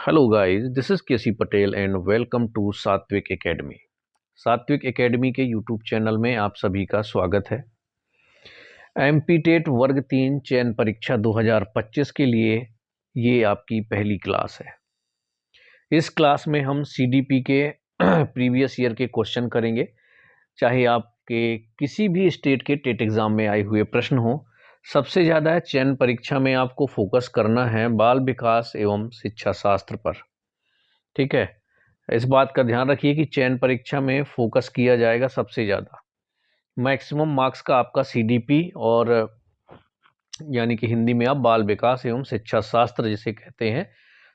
Hello guys, this is KC Patel and welcome to Satvik academy. Satvik academy के YouTube channel में आप सभी का स्वागत है। एमपी टेट वर्ग 3 चयन परीक्षा 2025 के लिए ये आपकी पहली क्लास है। इस क्लास में हम सीडीपी के प्रीवियस ईयर के क्वेश्चन करेंगे, चाहे आपके किसी भी स्टेट के टेट एग्जाम में आए हुए प्रश्न हो। सबसे ज़्यादा चयन परीक्षा में आपको फोकस करना है बाल विकास एवं शिक्षा शास्त्र पर। ठीक है, इस बात का ध्यान रखिए कि चयन परीक्षा में फोकस किया जाएगा सबसे ज़्यादा। मैक्सिमम मार्क्स का आपका सीडीपी और यानी कि हिंदी में आप बाल विकास एवं शिक्षा शास्त्र जिसे कहते हैं,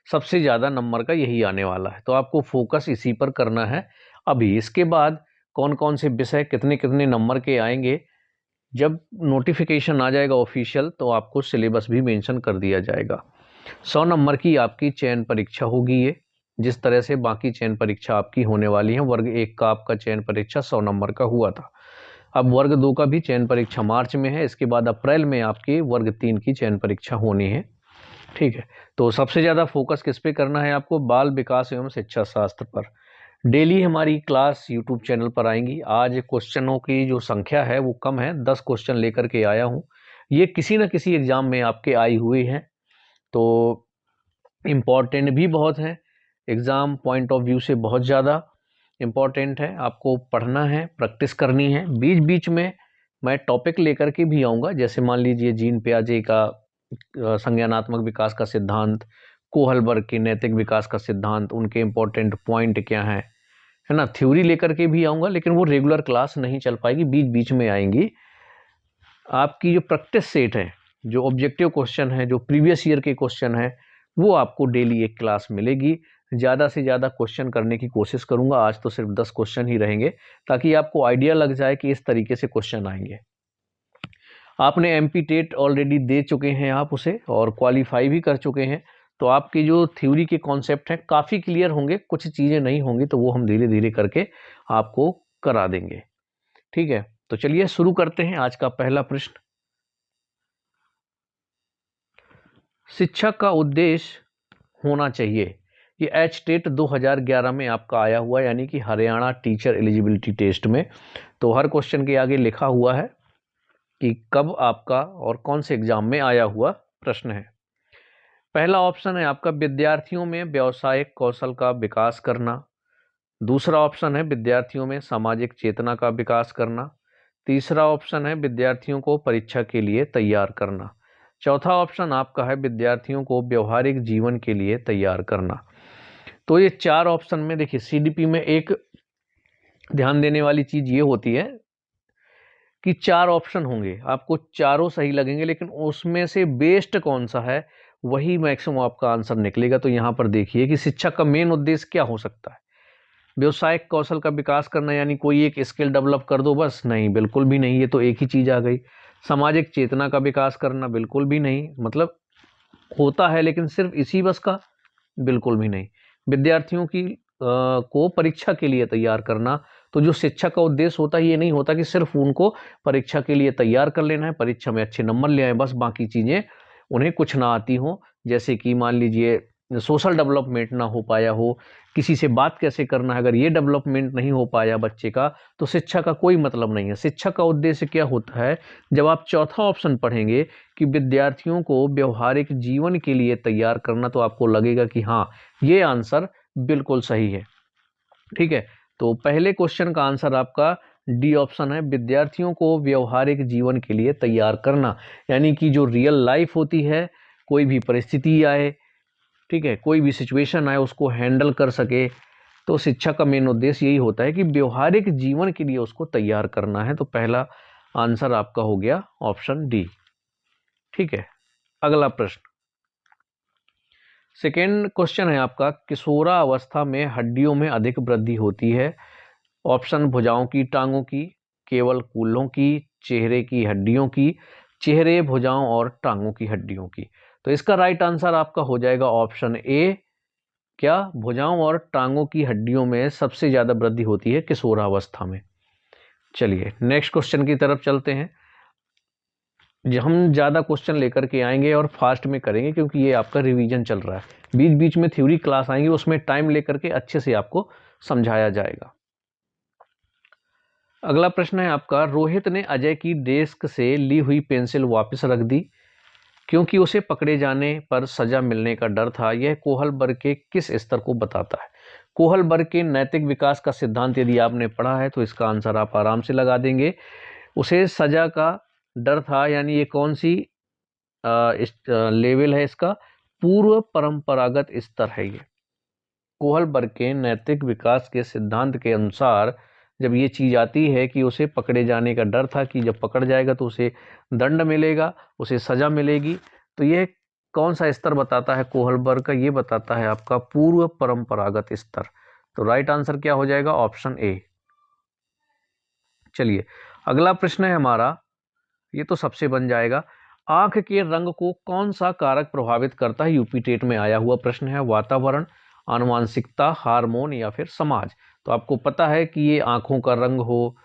सबसे ज़्यादा नंबर का यही आने वाला है, तो आपको फोकस इसी पर करना है। अभी इसके बाद कौन कौन से विषय कितने कितने नंबर के आएंगे, जब नोटिफिकेशन आ जाएगा ऑफिशियल तो आपको सिलेबस भी मेंशन कर दिया जाएगा। 100 नंबर की आपकी चयन परीक्षा होगी ये, जिस तरह से बाकी चयन परीक्षा आपकी होने वाली है। वर्ग 1 का आपका चयन परीक्षा 100 नंबर का हुआ था। अब वर्ग 2 का भी चयन परीक्षा मार्च में है, इसके बाद अप्रैल में आपकी वर्ग 3 की चयन परीक्षा होनी है। ठीक है, तो सबसे ज़्यादा फोकस किस पे करना है आपको? बाल विकास एवं शिक्षा शास्त्र पर। डेली हमारी क्लास यूट्यूब चैनल पर आएंगी। आज क्वेश्चनों की जो संख्या है वो कम है, 10 क्वेश्चन लेकर के आया हूँ। ये किसी न किसी एग्जाम में आपके आई हुई हैं, तो इम्पॉर्टेंट भी बहुत है। एग्ज़ाम पॉइंट ऑफ व्यू से बहुत ज़्यादा इम्पॉर्टेंट है। आपको पढ़ना है, प्रैक्टिस करनी है। बीच बीच में मैं टॉपिक लेकर के भी आऊँगा, जैसे मान लीजिए जीन पियाजे का संज्ञानात्मक विकास का सिद्धांत, कोहलबर्ग के नैतिक विकास का सिद्धांत, उनके इम्पोर्टेंट पॉइंट क्या है ना। थ्योरी लेकर के भी आऊँगा, लेकिन वो रेगुलर क्लास नहीं चल पाएगी, बीच बीच में आएंगी। आपकी जो प्रैक्टिस सेट है, जो ऑब्जेक्टिव क्वेश्चन है, जो प्रीवियस ईयर के क्वेश्चन है, वो आपको डेली एक क्लास मिलेगी। ज़्यादा से ज़्यादा क्वेश्चन करने की कोशिश करूंगा। आज तो सिर्फ 10 क्वेश्चन ही रहेंगे, ताकि आपको आइडिया लग जाए कि इस तरीके से क्वेश्चन आएंगे। आपने एमपी टेट ऑलरेडी दे चुके हैं आप उसे, और क्वालिफाई भी कर चुके हैं, तो आपकी जो थ्योरी के कॉन्सेप्ट हैं काफ़ी क्लियर होंगे। कुछ चीज़ें नहीं होंगी तो वो हम धीरे धीरे करके आपको करा देंगे। ठीक है, तो चलिए शुरू करते हैं आज का पहला प्रश्न। शिक्षा का उद्देश्य होना चाहिए, ये एच टेट 2011 में आपका आया हुआ, यानी कि हरियाणा टीचर एलिजिबिलिटी टेस्ट में। तो हर क्वेश्चन के आगे लिखा हुआ है कि कब आपका और कौन से एग्जाम में आया हुआ प्रश्न है। पहला ऑप्शन है आपका विद्यार्थियों में व्यावसायिक कौशल का विकास करना। दूसरा ऑप्शन है विद्यार्थियों में सामाजिक चेतना का विकास करना। तीसरा ऑप्शन है विद्यार्थियों को परीक्षा के लिए तैयार करना। चौथा ऑप्शन आपका है विद्यार्थियों को व्यवहारिक जीवन के लिए तैयार करना। तो ये 4 ऑप्शन में देखिए, सीडीपी में एक ध्यान देने वाली चीज ये होती है कि 4 ऑप्शन होंगे, आपको चारों सही लगेंगे, लेकिन उसमें से बेस्ट कौन सा है वही मैक्सिमम आपका आंसर निकलेगा। तो यहाँ पर देखिए कि शिक्षा का मेन उद्देश्य क्या हो सकता है। व्यवसायिक कौशल का विकास करना, यानी कोई एक स्किल डेवलप कर दो बस, नहीं, बिल्कुल भी नहीं, ये तो एक ही चीज आ गई। सामाजिक चेतना का विकास करना, बिल्कुल भी नहीं, मतलब होता है लेकिन सिर्फ इसी बस का, बिल्कुल भी नहीं। विद्यार्थियों की को परीक्षा के लिए तैयार करना, तो जो शिक्षा का उद्देश्य होता है ये नहीं होता कि सिर्फ उनको परीक्षा के लिए तैयार कर लेना है, परीक्षा में अच्छे नंबर ले आए बस, बाकी चीजें उन्हें कुछ ना आती हो। जैसे कि मान लीजिए सोशल डेवलपमेंट ना हो पाया हो, किसी से बात कैसे करना है, अगर ये डेवलपमेंट नहीं हो पाया बच्चे का, तो शिक्षा का कोई मतलब नहीं है। शिक्षा का उद्देश्य क्या होता है, जब आप चौथा ऑप्शन पढ़ेंगे कि विद्यार्थियों को व्यवहारिक जीवन के लिए तैयार करना, तो आपको लगेगा कि हाँ, ये आंसर बिल्कुल सही है। ठीक है, तो पहले क्वेश्चन का आंसर आपका डी ऑप्शन है, विद्यार्थियों को व्यवहारिक जीवन के लिए तैयार करना, यानी कि जो रियल लाइफ होती है, कोई भी परिस्थिति आए, ठीक है, कोई भी सिचुएशन आए, उसको हैंडल कर सके। तो शिक्षा का मेन उद्देश्य यही होता है कि व्यवहारिक जीवन के लिए उसको तैयार करना है। तो पहला आंसर आपका हो गया ऑप्शन डी। ठीक है, अगला प्रश्न, सेकेंड क्वेश्चन है आपका, किशोरावस्था में हड्डियों में अधिक वृद्धि होती है। ऑप्शन भुजाओं की, टांगों की, केवल कूल्हों की, चेहरे की हड्डियों की, चेहरे भुजाओं और टांगों की हड्डियों की। तो इसका राइट आंसर आपका हो जाएगा ऑप्शन ए, क्या भुजाओं और टांगों की हड्डियों में सबसे ज्यादा वृद्धि होती है किशोरावस्था में। चलिए नेक्स्ट क्वेश्चन की तरफ चलते हैं। हम ज़्यादा क्वेश्चन लेकर के आएंगे और फास्ट में करेंगे, क्योंकि ये आपका रिवीजन चल रहा है। बीच बीच में थ्योरी क्लास आएंगी, उसमें टाइम लेकर के अच्छे से आपको समझाया जाएगा। अगला प्रश्न है आपका, रोहित ने अजय की डेस्क से ली हुई पेंसिल वापस रख दी क्योंकि उसे पकड़े जाने पर सजा मिलने का डर था। यह कोहलबर्ग के किस स्तर को बताता है? कोहलबर्ग के नैतिक विकास का सिद्धांत यदि आपने पढ़ा है तो इसका आंसर आप आराम से लगा देंगे। उसे सजा का डर था, यानी ये कौन सी लेवल है इसका? पूर्व परंपरागत स्तर है ये। कोहलबर्ग के नैतिक विकास के सिद्धांत के अनुसार जब ये चीज आती है कि उसे पकड़े जाने का डर था कि जब पकड़ जाएगा तो उसे दंड मिलेगा, उसे सजा मिलेगी, तो यह कौन सा स्तर बताता है कोहलबर्ग का? ये बताता है आपका पूर्व परंपरागत स्तर। तो राइट आंसर क्या हो जाएगा? Option A. चलिए अगला प्रश्न है हमारा, ये तो सबसे बन जाएगा। आंख के रंग को कौन सा कारक प्रभावित करता है? यूपी टेट में आया हुआ प्रश्न है। वातावरण, आनुवांशिकता, हार्मोन या फिर समाज? तो आपको पता है कि ये आंखों का रंग हो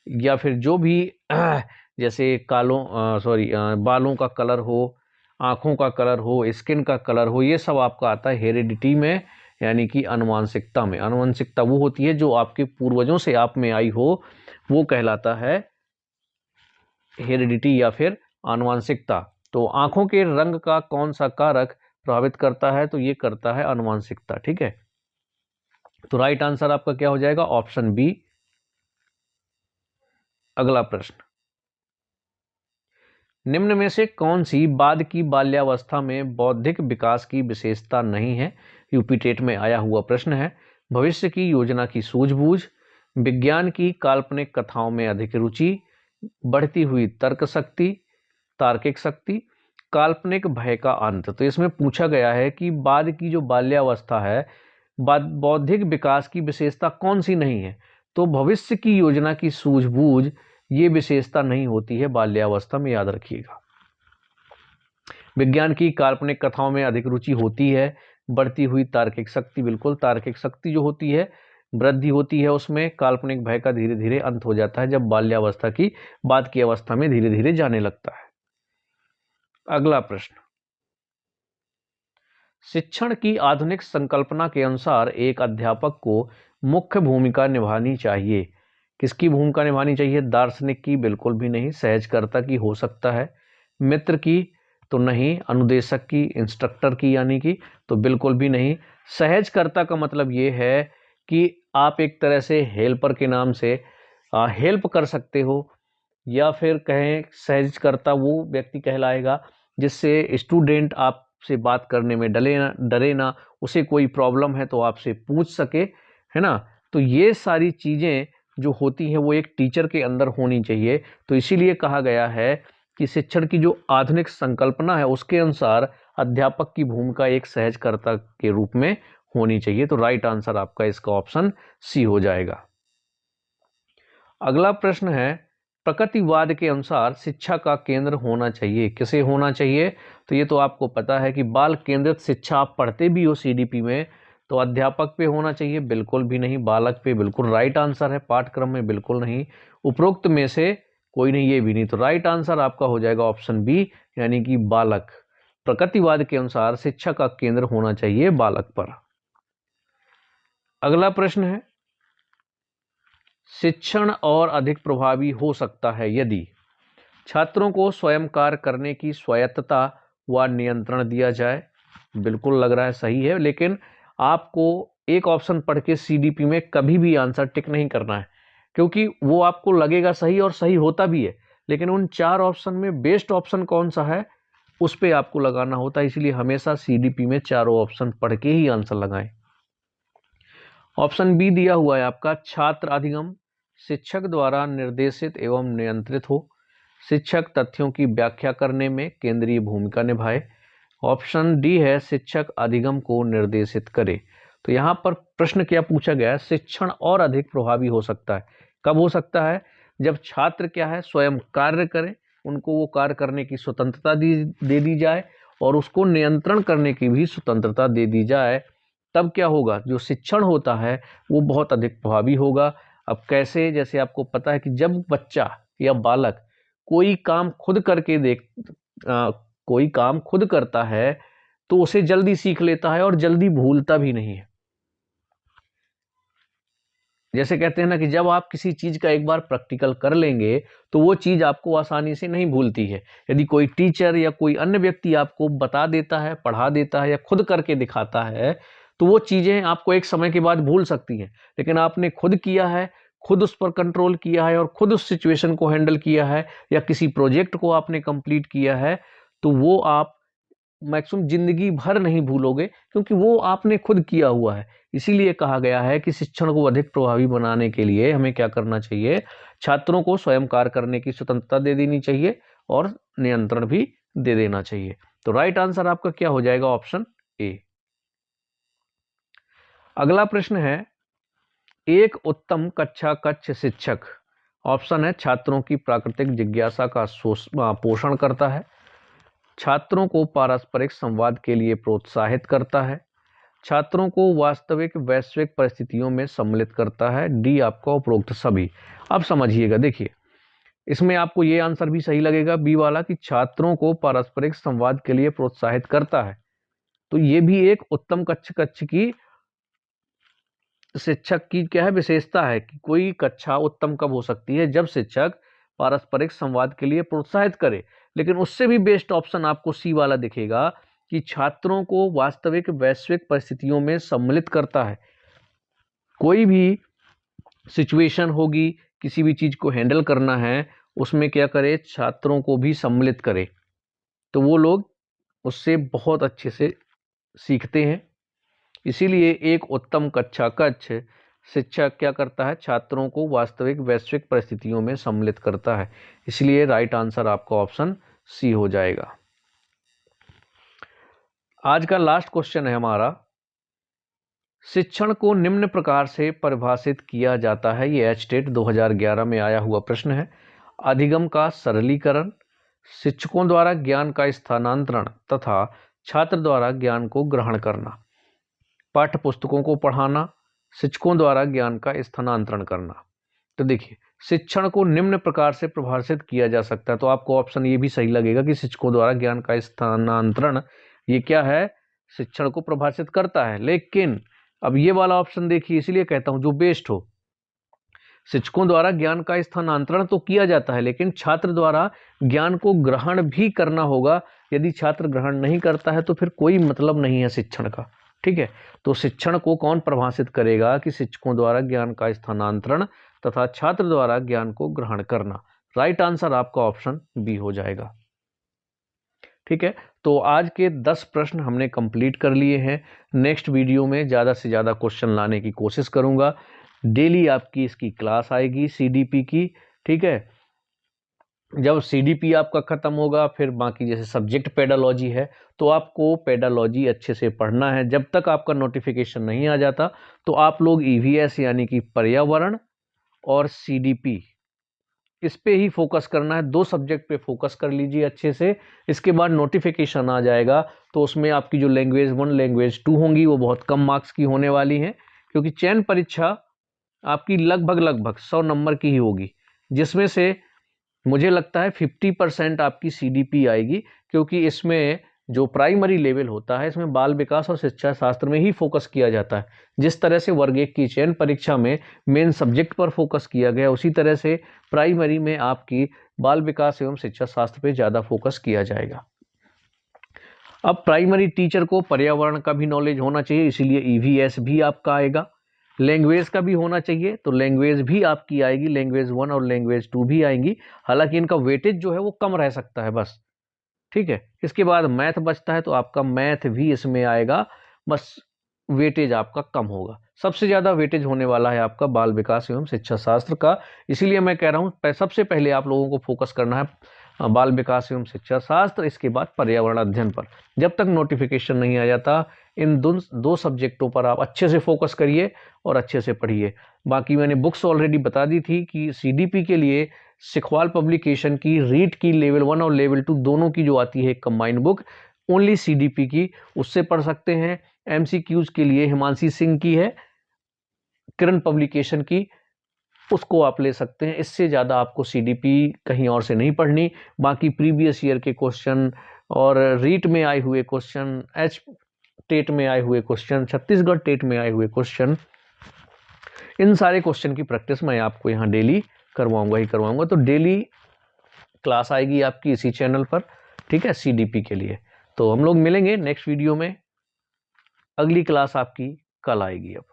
या फिर जो भी जैसे बालों का कलर हो, आंखों का कलर हो, स्किन का कलर हो, ये सब आपका आता है हेरिडिटी में, यानी कि आनुवांशिकता में। आनुवांशिकता वो होती है जो आपके पूर्वजों से आप में आई हो, वो कहलाता है हेरिडिटी या फिर आनुवांशिकता। तो आंखों के रंग का कौन सा कारक प्रभावित करता है? तो ये करता है आनुवांशिकता। ठीक है, तो राइट आंसर आपका क्या हो जाएगा? Option B. अगला प्रश्न, निम्न में से कौन सी बाद की बाल्यावस्था में बौद्धिक विकास की विशेषता नहीं है? यूपी टेट में आया हुआ प्रश्न है। भविष्य की योजना की सूझबूझ, विज्ञान की काल्पनिक कथाओं में अधिक रुचि, बढ़ती हुई तर्क शक्ति, तार्किक शक्ति, काल्पनिक भय का अंत। तो इसमें पूछा गया है कि बाद की जो बाल्यावस्था है, बौद्धिक विकास की विशेषता कौन सी नहीं है? तो भविष्य की योजना की सूझबूझ ये विशेषता नहीं होती है बाल्यावस्था में, याद रखिएगा। विज्ञान की काल्पनिक कथाओं में अधिक रुचि होती है। बढ़ती हुई तार्किक शक्ति, बिल्कुल तार्किक शक्ति जो होती है वृद्धि होती है उसमें। काल्पनिक भय का धीरे धीरे अंत हो जाता है जब बाल्यावस्था की बाद की अवस्था में धीरे धीरे जाने लगता है। अगला प्रश्न, शिक्षण की आधुनिक संकल्पना के अनुसार एक अध्यापक को मुख्य भूमिका निभानी चाहिए। किसकी भूमिका निभानी चाहिए? दार्शनिक की? बिल्कुल भी नहीं। सहजकर्ता की हो सकता है। मित्र की? तो नहीं। अनुदेशक की, इंस्ट्रक्टर की यानी कि? तो बिल्कुल भी नहीं। सहजकर्ता का मतलब ये है कि आप एक तरह से हेल्पर के नाम से हेल्प कर सकते हो, या फिर कहें सहजकर्ता वो व्यक्ति कहलाएगा जिससे स्टूडेंट आपसे बात करने में डरे ना, उसे कोई प्रॉब्लम है तो आपसे पूछ सके, है ना। तो ये सारी चीज़ें जो होती हैं वो एक टीचर के अंदर होनी चाहिए। तो इसीलिए कहा गया है कि शिक्षण की जो आधुनिक संकल्पना है उसके अनुसार अध्यापक की भूमिका एक सहजकर्ता के रूप में होनी चाहिए। तो राइट आंसर आपका इसका ऑप्शन सी हो जाएगा। अगला प्रश्न है, प्रकृतिवाद के अनुसार शिक्षा का केंद्र होना चाहिए। किसे होना चाहिए? तो ये तो आपको पता है कि बाल केंद्रित शिक्षा आप पढ़ते भी हो सीडीपी में, तो अध्यापक पे होना चाहिए? बिल्कुल भी नहीं। बालक पे बिल्कुल राइट आंसर है। पाठ्यक्रम में बिल्कुल नहीं। उपरोक्त में से कोई नहीं, ये भी नहीं। तो राइट आंसर आपका हो जाएगा ऑप्शन बी, यानी कि बालक। प्रकृतिवाद के अनुसार शिक्षा का केंद्र होना चाहिए बालक पर। अगला प्रश्न है, शिक्षण और अधिक प्रभावी हो सकता है यदि छात्रों को स्वयं कार्य करने की स्वायत्तता व नियंत्रण दिया जाए। बिल्कुल लग रहा है सही है, लेकिन आपको एक ऑप्शन पढ़ के सीडीपी में कभी भी आंसर टिक नहीं करना है, क्योंकि वो आपको लगेगा सही और सही होता भी है, लेकिन उन 4 ऑप्शन में बेस्ट ऑप्शन कौन सा है उस पर आपको लगाना होता है। इसलिए हमेशा सीडीपी में चारों ऑप्शन पढ़ के ही आंसर लगाएं। ऑप्शन बी दिया हुआ है आपका, छात्र अधिगम शिक्षक द्वारा निर्देशित एवं नियंत्रित हो। शिक्षक तथ्यों की व्याख्या करने में केंद्रीय भूमिका निभाए। ऑप्शन डी है, शिक्षक अधिगम को निर्देशित करे। तो यहाँ पर प्रश्न क्या पूछा गया है? शिक्षण और अधिक प्रभावी हो सकता है। कब हो सकता है? जब छात्र क्या है, स्वयं कार्य करें, उनको वो कार्य करने की स्वतंत्रता दे दी जाए और उसको नियंत्रण करने की भी स्वतंत्रता दे दी जाए। तब क्या होगा? जो शिक्षण होता है वो बहुत अधिक प्रभावी होगा। अब कैसे? जैसे आपको पता है कि जब बच्चा या बालक कोई काम खुद करके कोई काम खुद करता है तो उसे जल्दी सीख लेता है और जल्दी भूलता भी नहीं है। जैसे कहते हैं ना कि जब आप किसी चीज का एक बार प्रैक्टिकल कर लेंगे तो वो चीज आपको आसानी से नहीं भूलती है। यदि कोई टीचर या कोई अन्य व्यक्ति आपको बता देता है, पढ़ा देता है या खुद करके दिखाता है तो वो चीजें आपको एक समय के बाद भूल सकती हैं। लेकिन आपने खुद किया है, खुद उस पर कंट्रोल किया है और खुद उस सिचुएशन को हैंडल किया है या किसी प्रोजेक्ट को आपने कंप्लीट किया है तो वो आप मैक्सिमम जिंदगी भर नहीं भूलोगे, क्योंकि वो आपने खुद किया हुआ है। इसीलिए कहा गया है कि शिक्षण को अधिक प्रभावी बनाने के लिए हमें क्या करना चाहिए, छात्रों को स्वयं कार्य करने की स्वतंत्रता दे देनी चाहिए और नियंत्रण भी दे देना चाहिए। तो राइट आंसर आपका क्या हो जाएगा, ऑप्शन ए। अगला प्रश्न है, एक उत्तम कक्षा कक्ष शिक्षक, ऑप्शन है छात्रों की प्राकृतिक जिज्ञासा का पोषण करता है, छात्रों को पारस्परिक संवाद के लिए प्रोत्साहित करता है, छात्रों को वास्तविक वैश्विक परिस्थितियों में सम्मिलित करता है, डी आपका उपरोक्त सभी। अब समझिएगा, देखिए इसमें आपको ये आंसर भी सही लगेगा बी वाला कि छात्रों को पारस्परिक संवाद के लिए प्रोत्साहित करता है। तो ये भी एक उत्तम कक्ष की शिक्षक की क्या है विशेषता है कि कोई कक्षा उत्तम कब हो सकती है, जब शिक्षक पारस्परिक संवाद के लिए प्रोत्साहित करे। लेकिन उससे भी बेस्ट ऑप्शन आपको सी वाला दिखेगा कि छात्रों को वास्तविक वैश्विक परिस्थितियों में सम्मिलित करता है। कोई भी सिचुएशन होगी, किसी भी चीज को हैंडल करना है, उसमें क्या करे, छात्रों को भी सम्मिलित करे, तो वो लोग उससे बहुत अच्छे से सीखते हैं। इसीलिए एक उत्तम कक्षा कक्ष शिक्षक क्या करता है, छात्रों को वास्तविक वैश्विक परिस्थितियों में सम्मिलित करता है। इसलिए राइट आंसर आपका ऑप्शन सी हो जाएगा। आज का लास्ट क्वेश्चन है हमारा, शिक्षण को निम्न प्रकार से परिभाषित किया जाता है। ये एचटेट 2011 में आया हुआ प्रश्न है। अधिगम का सरलीकरण, शिक्षकों द्वारा ज्ञान का स्थानांतरण तथा छात्र द्वारा ज्ञान को ग्रहण करना, पाठ्य पुस्तकों को पढ़ाना, शिक्षकों द्वारा ज्ञान का स्थानांतरण करना। तो देखिए शिक्षण को निम्न प्रकार से परिभाषित किया जा सकता है, तो आपको ऑप्शन ये भी सही लगेगा कि शिक्षकों द्वारा ज्ञान का स्थानांतरण ये क्या है, शिक्षण को परिभाषित करता है। लेकिन अब ये वाला ऑप्शन देखिए, इसलिए कहता हूं जो बेस्ट हो, शिक्षकों द्वारा ज्ञान का स्थानांतरण तो किया जाता है लेकिन छात्र द्वारा ज्ञान को ग्रहण भी करना होगा। यदि छात्र ग्रहण नहीं करता है तो फिर कोई मतलब नहीं है शिक्षण का। ठीक है, तो शिक्षण को कौन परिभाषित करेगा कि शिक्षकों द्वारा ज्ञान का स्थानांतरण तथा छात्र द्वारा ज्ञान को ग्रहण करना। राइट आंसर आपका ऑप्शन बी हो जाएगा। ठीक है, तो आज के 10 प्रश्न हमने कंप्लीट कर लिए हैं। नेक्स्ट वीडियो में ज़्यादा से ज़्यादा क्वेश्चन लाने की कोशिश करूंगा। डेली आपकी इसकी क्लास आएगी सीडीपी की। ठीक है, जब सीडीपी आपका खत्म होगा फिर बाकी जैसे सब्जेक्ट पेडालॉजी है तो आपको पेडालॉजी अच्छे से पढ़ना है। जब तक आपका नोटिफिकेशन नहीं आ जाता तो आप लोग ईवीएस यानी कि पर्यावरण और सीडीपी इस पे ही फोकस करना है। 2 सब्जेक्ट पे फोकस कर लीजिए अच्छे से। इसके बाद नोटिफिकेशन आ जाएगा तो उसमें आपकी जो लैंग्वेज 1 लैंग्वेज 2 होंगी वो बहुत कम मार्क्स की होने वाली हैं, क्योंकि चयन परीक्षा आपकी लगभग 100 नंबर की ही होगी, जिसमें से मुझे लगता है 50% आपकी सीडीपी आएगी, क्योंकि इसमें जो प्राइमरी लेवल होता है इसमें बाल विकास और शिक्षा शास्त्र में ही फोकस किया जाता है। जिस तरह से वर्ग 1 की चयन परीक्षा में मेन सब्जेक्ट पर फोकस किया गया, उसी तरह से प्राइमरी में आपकी बाल विकास एवं शिक्षा शास्त्र पे ज़्यादा फोकस किया जाएगा। अब प्राइमरी टीचर को पर्यावरण का भी नॉलेज होना चाहिए, इसीलिए ईवीएस भी आपका आएगा। लैंग्वेज का भी होना चाहिए तो लैंग्वेज भी आपकी आएगी, लैंग्वेज 1 और लैंग्वेज 2 भी आएंगी। हालांकि इनका वेटेज जो है वो कम रह सकता है बस। ठीक है, इसके बाद मैथ बचता है तो आपका मैथ भी इसमें आएगा, बस वेटेज आपका कम होगा। सबसे ज़्यादा वेटेज होने वाला है आपका बाल विकास एवं शिक्षा शास्त्र का। इसीलिए मैं कह रहा हूँ सबसे पहले आप लोगों को फोकस करना है बाल विकास एवं शिक्षा शास्त्र, इसके बाद पर्यावरण अध्ययन पर। जब तक नोटिफिकेशन नहीं आ जाता इन 2 सब्जेक्टों पर आप अच्छे से फोकस करिए और अच्छे से पढ़िए। बाकी मैंने बुक्स ऑलरेडी बता दी थी कि सीडीपी के लिए सिखवाल पब्लिकेशन की रीट की लेवल 1 और लेवल 2 दोनों की जो आती है कंबाइंड बुक, ओनली सीडीपी की, उससे पढ़ सकते हैं। एमसीक्यूज के लिए हिमांशी सिंह की है, किरण पब्लिकेशन की, उसको आप ले सकते हैं। इससे ज़्यादा आपको सीडीपी कहीं और से नहीं पढ़नी। बाकी प्रीवियस ईयर के क्वेश्चन और रीट में आए हुए क्वेश्चन, एच टेट में आए हुए क्वेश्चन, छत्तीसगढ़ टेट में आए हुए क्वेश्चन, इन सारे क्वेश्चन की प्रैक्टिस मैं आपको यहाँ डेली करवाऊंगा ही करवाऊंगा। तो डेली क्लास आएगी आपकी इसी चैनल पर, ठीक है, सीडीपी के लिए। तो हम लोग मिलेंगे नेक्स्ट वीडियो में। अगली क्लास आपकी कल आएगी अब।